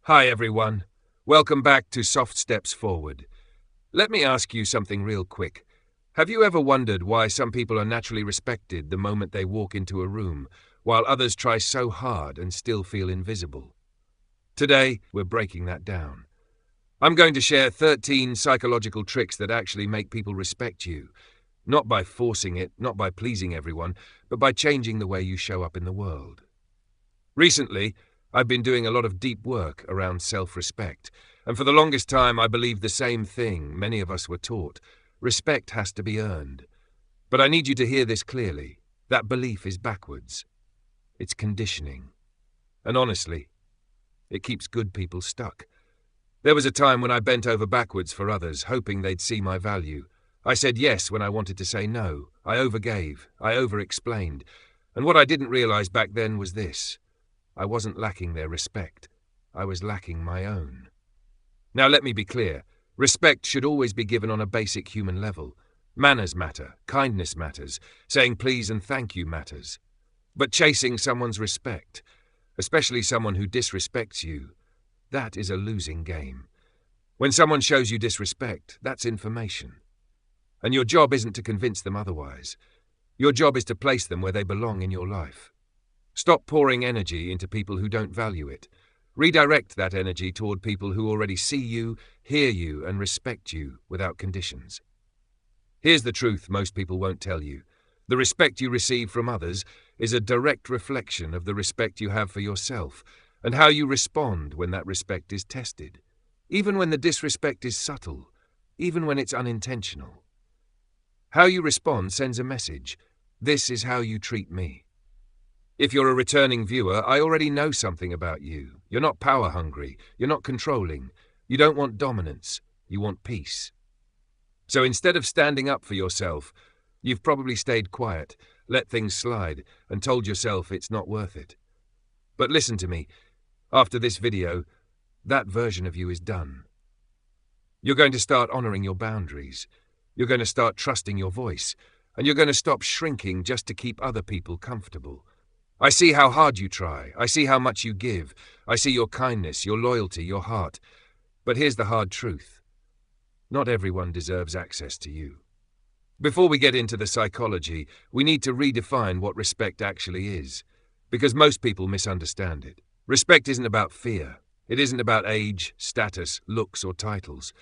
Hi everyone. Welcome back to Soft Steps Forward. Let me ask you something real quick. Have you ever wondered why some people are naturally respected the moment they walk into a room, while others try so hard and still feel invisible? Today, we're breaking that down. I'm going to share 13 psychological tricks that actually make people respect you, not by forcing it, not by pleasing everyone, but by changing the way you show up in the world. Recently, I've been doing a lot of deep work around self-respect, and for the longest time I believed the same thing many of us were taught. Respect has to be earned. But I need you to hear this clearly. That belief is backwards. It's conditioning. And honestly, it keeps good people stuck. There was a time when I bent over backwards for others, hoping they'd see my value. I said yes when I wanted to say no. I overgave. I over-explained. And what I didn't realize back then was this. I wasn't lacking their respect. I was lacking my own. Now let me be clear. Respect should always be given on a basic human level. Manners matter. Kindness matters. Saying please and thank you matters. But chasing someone's respect, especially someone who disrespects you, that is a losing game. When someone shows you disrespect, that's information. And your job isn't to convince them otherwise. Your job is to place them where they belong in your life. Stop pouring energy into people who don't value it. Redirect that energy toward people who already see you, hear you, and respect you without conditions. Here's the truth most people won't tell you. The respect you receive from others is a direct reflection of the respect you have for yourself and how you respond when that respect is tested. Even when the disrespect is subtle, even when it's unintentional. How you respond sends a message. This is how you treat me. If you're a returning viewer, I already know something about you. You're not power hungry. You're not controlling. You don't want dominance. You want peace. So instead of standing up for yourself, you've probably stayed quiet, let things slide, and told yourself it's not worth it. But listen to me. After this video, that version of you is done. You're going to start honoring your boundaries. You're going to start trusting your voice. And you're going to stop shrinking just to keep other people comfortable. I see how hard you try. I see how much you give. I see your kindness, your loyalty, your heart. But here's the hard truth. Not everyone deserves access to you. Before we get into the psychology, we need to redefine what respect actually is, because most people misunderstand it. Respect isn't about fear. It isn't about age, status, looks, or titles.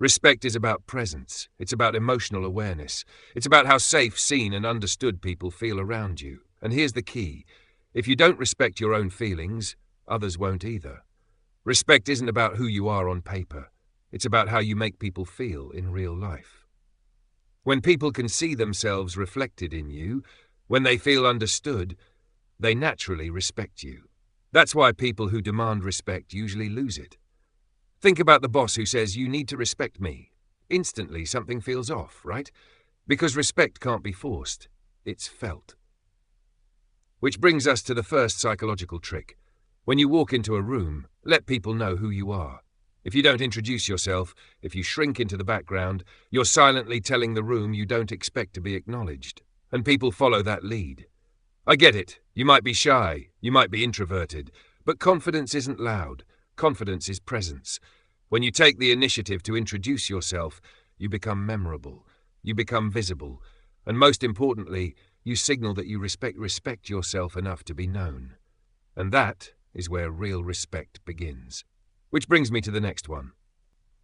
Respect is about presence. It's about emotional awareness. It's about how safe, seen, and understood people feel around you. And here's the key. If you don't respect your own feelings, others won't either. Respect isn't about who you are on paper. It's about how you make people feel in real life. When people can see themselves reflected in you, when they feel understood, they naturally respect you. That's why people who demand respect usually lose it. Think about the boss who says, "You need to respect me." Instantly something feels off, right? Because respect can't be forced. It's felt. Which brings us to the first psychological trick. When you walk into a room, let people know who you are. If you don't introduce yourself, if you shrink into the background, you're silently telling the room you don't expect to be acknowledged. And people follow that lead. I get it. You might be shy. You might be introverted. But confidence isn't loud. Confidence is presence. When you take the initiative to introduce yourself, you become memorable. You become visible. And most importantly, you signal that you respect yourself enough to be known. And that is where real respect begins. Which brings me to the next one.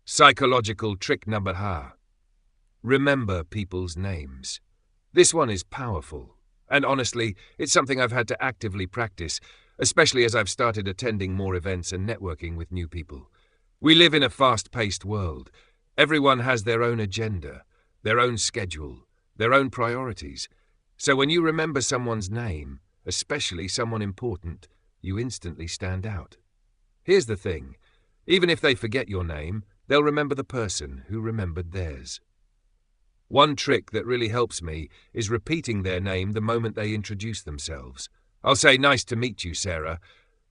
Psychological trick number ha. Remember people's names. This one is powerful. And honestly, it's something I've had to actively practice, especially as I've started attending more events and networking with new people. We live in a fast-paced world. Everyone has their own agenda, their own schedule, their own priorities. So when you remember someone's name, especially someone important, you instantly stand out. Here's the thing. Even if they forget your name, they'll remember the person who remembered theirs. One trick that really helps me is repeating their name the moment they introduce themselves. I'll say, "Nice to meet you, Sarah,"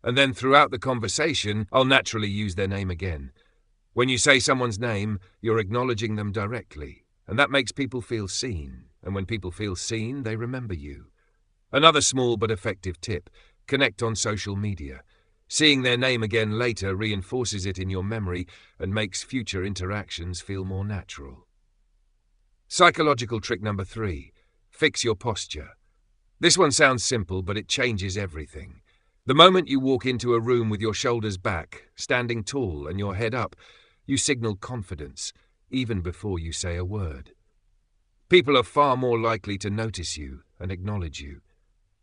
and then throughout the conversation, I'll naturally use their name again. When you say someone's name, you're acknowledging them directly, and that makes people feel seen. And when people feel seen, they remember you. Another small but effective tip, connect on social media. Seeing their name again later reinforces it in your memory and makes future interactions feel more natural. Psychological trick number 3. Fix your posture. This one sounds simple, but it changes everything. The moment you walk into a room with your shoulders back, standing tall and your head up, you signal confidence, even before you say a word. People are far more likely to notice you and acknowledge you.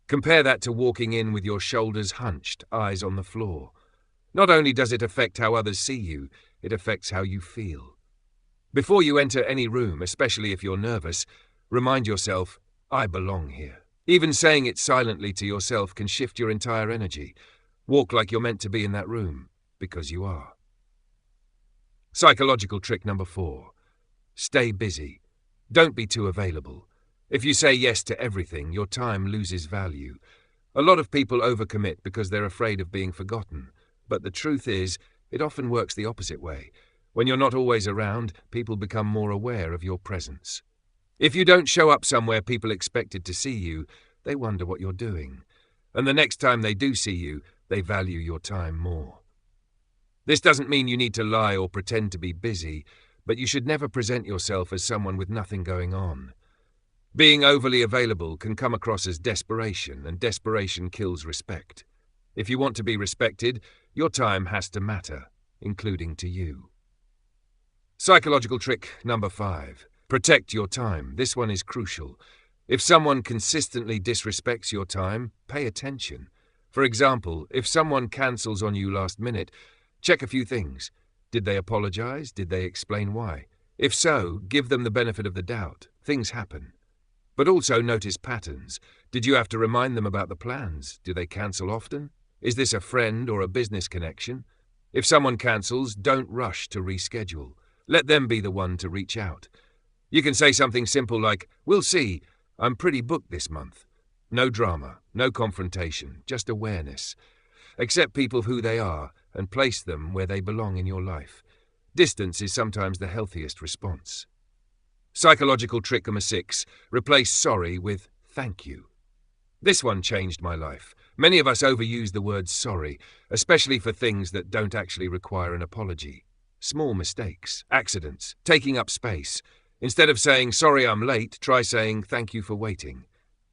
Compare that to walking in with your shoulders hunched, eyes on the floor. Not only does it affect how others see you, it affects how you feel. Before you enter any room, especially if you're nervous, remind yourself, I belong here. Even saying it silently to yourself can shift your entire energy. Walk like you're meant to be in that room, because you are. Psychological trick number 4. Stay busy. Don't be too available. If you say yes to everything, your time loses value. A lot of people overcommit because they're afraid of being forgotten. But the truth is, it often works the opposite way. When you're not always around, people become more aware of your presence. If you don't show up somewhere people expected to see you, they wonder what you're doing. And the next time they do see you, they value your time more. This doesn't mean you need to lie or pretend to be busy, but you should never present yourself as someone with nothing going on. Being overly available can come across as desperation, and desperation kills respect. If you want to be respected, your time has to matter, including to you. Psychological trick number 5. Protect your time. This one is crucial. If someone consistently disrespects your time, pay attention. For example, if someone cancels on you last minute, check a few things. Did they apologize? Did they explain why? If so, give them the benefit of the doubt. Things happen. But also notice patterns. Did you have to remind them about the plans? Do they cancel often? Is this a friend or a business connection? If someone cancels, don't rush to reschedule. Let them be the one to reach out. You can say something simple like, "We'll see. I'm pretty booked this month." No drama, no confrontation, just awareness. Accept people who they are and place them where they belong in your life. Distance is sometimes the healthiest response. Psychological trick number 6. Replace sorry with thank you. This one changed my life. Many of us overuse the word sorry, especially for things that don't actually require an apology. Small mistakes, accidents, taking up space. Instead of saying, "Sorry I'm late," try saying, "Thank you for waiting."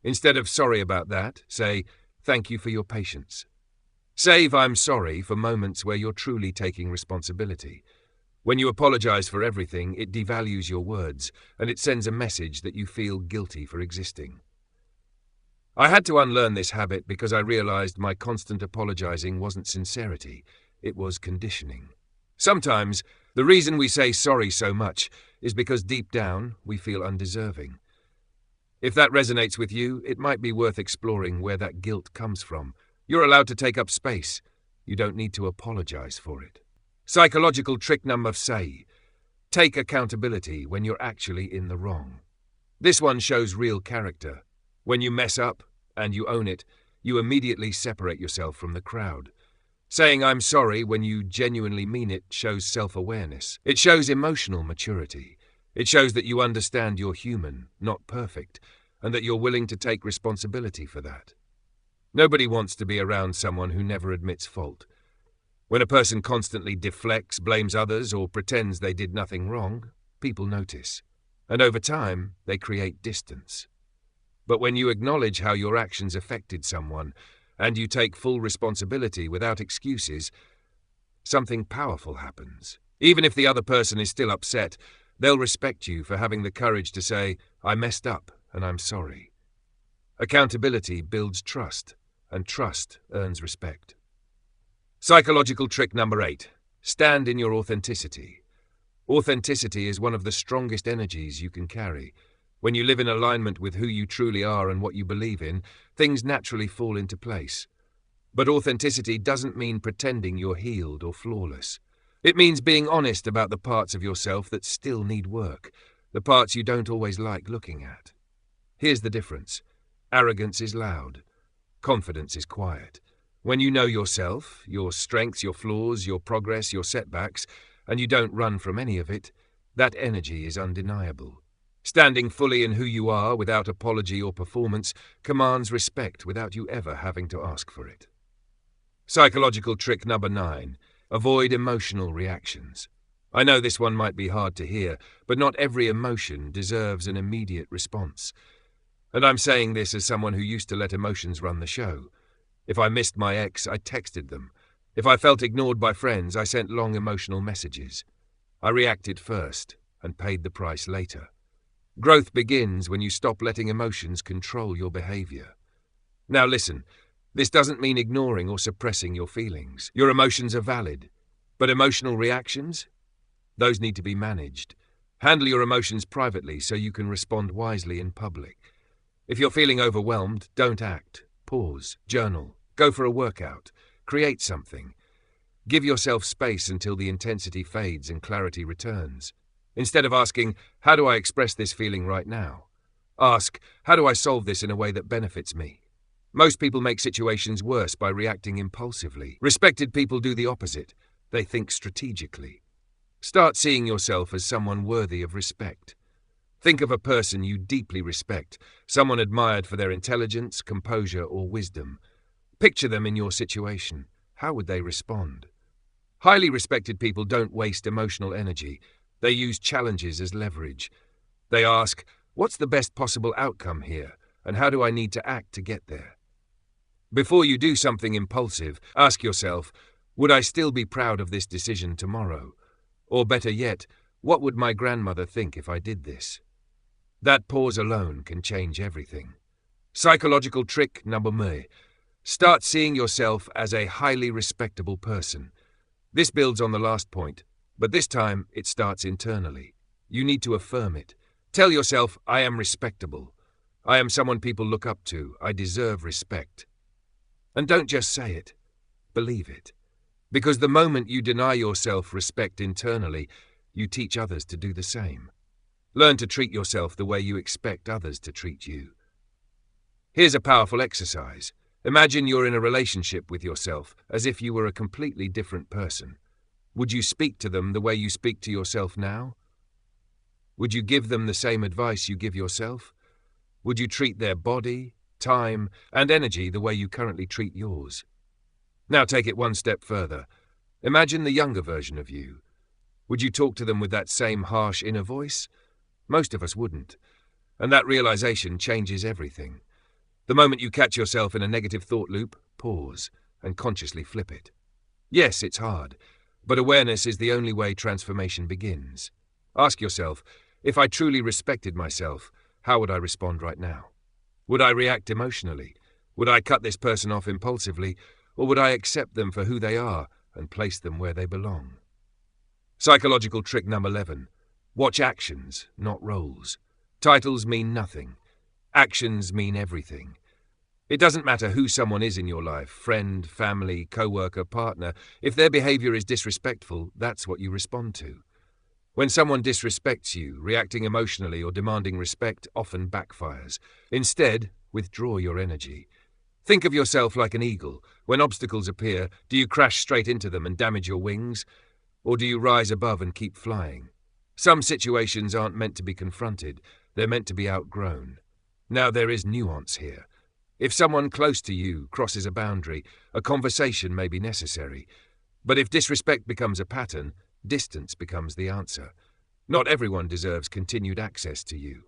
Instead of "Sorry about that," say, "Thank you for your patience." Save "I'm sorry" for moments where you're truly taking responsibility. When you apologize for everything, it devalues your words, and it sends a message that you feel guilty for existing. I had to unlearn this habit because I realized my constant apologizing wasn't sincerity, it was conditioning. Sometimes, the reason we say sorry so much is because deep down, we feel undeserving. If that resonates with you, it might be worth exploring where that guilt comes from. You're allowed to take up space. You don't need to apologize for it. Psychological trick number 6. Take accountability when you're actually in the wrong. This one shows real character. When you mess up, and you own it, you immediately separate yourself from the crowd. Saying "I'm sorry" when you genuinely mean it shows self-awareness. It shows emotional maturity. It shows that you understand you're human, not perfect, and that you're willing to take responsibility for that. Nobody wants to be around someone who never admits fault. When a person constantly deflects, blames others, or pretends they did nothing wrong, people notice. And over time, they create distance. But when you acknowledge how your actions affected someone, and you take full responsibility without excuses, something powerful happens. Even if the other person is still upset, they'll respect you for having the courage to say, "I messed up, and I'm sorry." Accountability builds trust, and trust earns respect. Psychological trick number 8. Stand in your authenticity. Authenticity is one of the strongest energies you can carry. When you live in alignment with who you truly are and what you believe in, things naturally fall into place. But authenticity doesn't mean pretending you're healed or flawless. It means being honest about the parts of yourself that still need work, the parts you don't always like looking at. Here's the difference. Arrogance is loud. Confidence is quiet. When you know yourself, your strengths, your flaws, your progress, your setbacks, and you don't run from any of it, that energy is undeniable. Standing fully in who you are without apology or performance commands respect without you ever having to ask for it. Psychological trick number 9. Avoid emotional reactions. I know this one might be hard to hear, but not every emotion deserves an immediate response. And I'm saying this as someone who used to let emotions run the show. If I missed my ex, I texted them. If I felt ignored by friends, I sent long emotional messages. I reacted first and paid the price later. Growth begins when you stop letting emotions control your behavior. Now listen, this doesn't mean ignoring or suppressing your feelings. Your emotions are valid. But emotional reactions? Those need to be managed. Handle your emotions privately so you can respond wisely in public. If you're feeling overwhelmed, don't act. Pause, journal, go for a workout, create something. Give yourself space until the intensity fades and clarity returns. Instead of asking, how do I express this feeling right now? Ask, how do I solve this in a way that benefits me? Most people make situations worse by reacting impulsively. Respected people do the opposite. They think strategically. Start seeing yourself as someone worthy of respect. Think of a person you deeply respect, someone admired for their intelligence, composure, or wisdom. Picture them in your situation. How would they respond? Highly respected people don't waste emotional energy. They use challenges as leverage. They ask, what's the best possible outcome here, and how do I need to act to get there? Before you do something impulsive, ask yourself, would I still be proud of this decision tomorrow? Or better yet, what would my grandmother think if I did this? That pause alone can change everything. Psychological trick number 9. Start seeing yourself as a highly respectable person. This builds on the last point, but this time it starts internally. You need to affirm it. Tell yourself, I am respectable. I am someone people look up to. I deserve respect. And don't just say it. Believe it. Because the moment you deny yourself respect internally, you teach others to do the same. Learn to treat yourself the way you expect others to treat you. Here's a powerful exercise. Imagine you're in a relationship with yourself, as if you were a completely different person. Would you speak to them the way you speak to yourself now? Would you give them the same advice you give yourself? Would you treat their body, time, and energy the way you currently treat yours? Now take it one step further. Imagine the younger version of you. Would you talk to them with that same harsh inner voice? Most of us wouldn't. And that realization changes everything. The moment you catch yourself in a negative thought loop, pause and consciously flip it. Yes, it's hard, but awareness is the only way transformation begins. Ask yourself, if I truly respected myself, how would I respond right now? Would I react emotionally? Would I cut this person off impulsively? Or would I accept them for who they are and place them where they belong? Psychological trick number 11. Watch actions, not roles. Titles mean nothing. Actions mean everything. It doesn't matter who someone is in your life, friend, family, co-worker, partner. If their behavior is disrespectful, that's what you respond to. When someone disrespects you, reacting emotionally or demanding respect often backfires. Instead, withdraw your energy. Think of yourself like an eagle. When obstacles appear, do you crash straight into them and damage your wings? Or do you rise above and keep flying? Some situations aren't meant to be confronted. They're meant to be outgrown. Now there is nuance here. If someone close to you crosses a boundary, a conversation may be necessary. But if disrespect becomes a pattern, distance becomes the answer. Not everyone deserves continued access to you.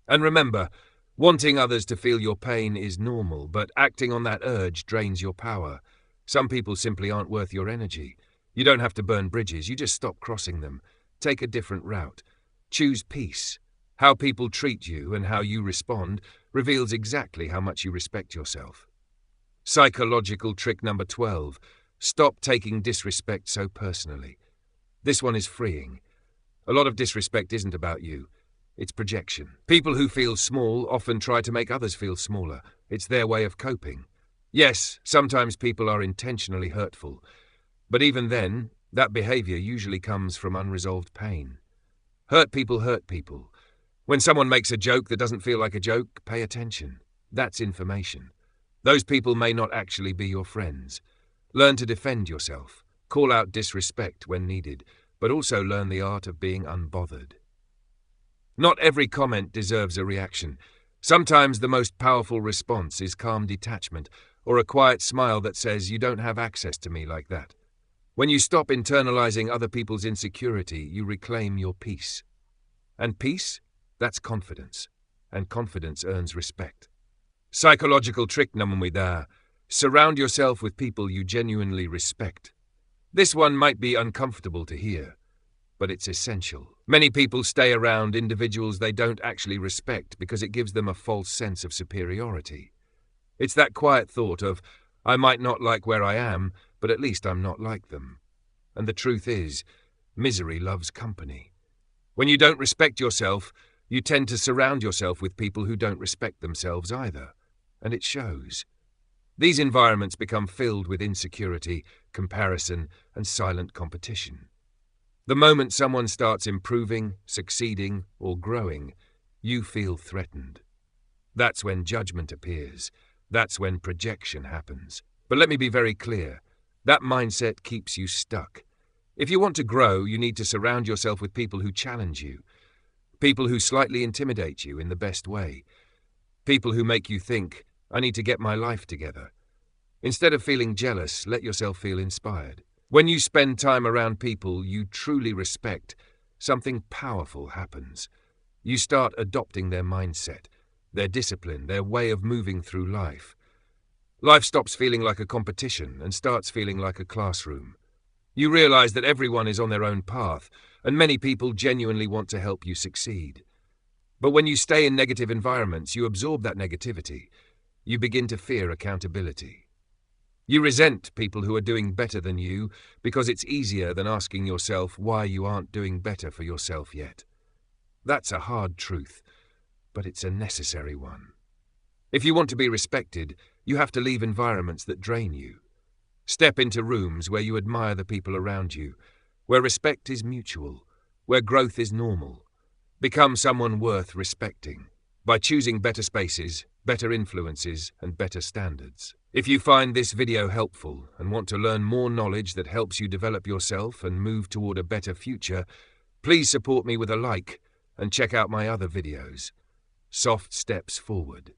And remember, wanting others to feel your pain is normal, but acting on that urge drains your power. Some people simply aren't worth your energy. You don't have to burn bridges, you just stop crossing them. Take a different route. Choose peace. How people treat you and how you respond reveals exactly how much you respect yourself. Psychological trick number 12. Stop taking disrespect so personally. This one is freeing. A lot of disrespect isn't about you. It's projection. People who feel small often try to make others feel smaller. It's their way of coping. Yes, sometimes people are intentionally hurtful. But even then, that behavior usually comes from unresolved pain. Hurt people hurt people. When someone makes a joke that doesn't feel like a joke, pay attention. That's information. Those people may not actually be your friends. Learn to defend yourself. Call out disrespect when needed, but also learn the art of being unbothered. Not every comment deserves a reaction. Sometimes the most powerful response is calm detachment or a quiet smile that says you don't have access to me like that. When you stop internalizing other people's insecurity, you reclaim your peace. And peace? That's confidence. And confidence earns respect. Psychological trick number 3. Surround yourself with people you genuinely respect. This one might be uncomfortable to hear, but it's essential. Many people stay around individuals they don't actually respect because it gives them a false sense of superiority. It's that quiet thought of, I might not like where I am, but at least I'm not like them. And the truth is, misery loves company. When you don't respect yourself, you tend to surround yourself with people who don't respect themselves either, and it shows. These environments become filled with insecurity, comparison, and silent competition. The moment someone starts improving, succeeding, or growing, you feel threatened. That's when judgment appears. That's when projection happens. But let me be very clear. That mindset keeps you stuck. If you want to grow, you need to surround yourself with people who challenge you. People who slightly intimidate you in the best way. People who make you think, I need to get my life together. Instead of feeling jealous, let yourself feel inspired. When you spend time around people you truly respect, something powerful happens. You start adopting their mindset, their discipline, their way of moving through life. Life stops feeling like a competition and starts feeling like a classroom. You realize that everyone is on their own path, and many people genuinely want to help you succeed. But when you stay in negative environments, you absorb that negativity. You begin to fear accountability. You resent people who are doing better than you because it's easier than asking yourself why you aren't doing better for yourself yet. That's a hard truth, but it's a necessary one. If you want to be respected, you have to leave environments that drain you. Step into rooms where you admire the people around you, where respect is mutual, where growth is normal. Become someone worth respecting by choosing better spaces, better influences, and better standards. If you find this video helpful and want to learn more knowledge that helps you develop yourself and move toward a better future, please support me with a like and check out my other videos. Soft Steps Forward.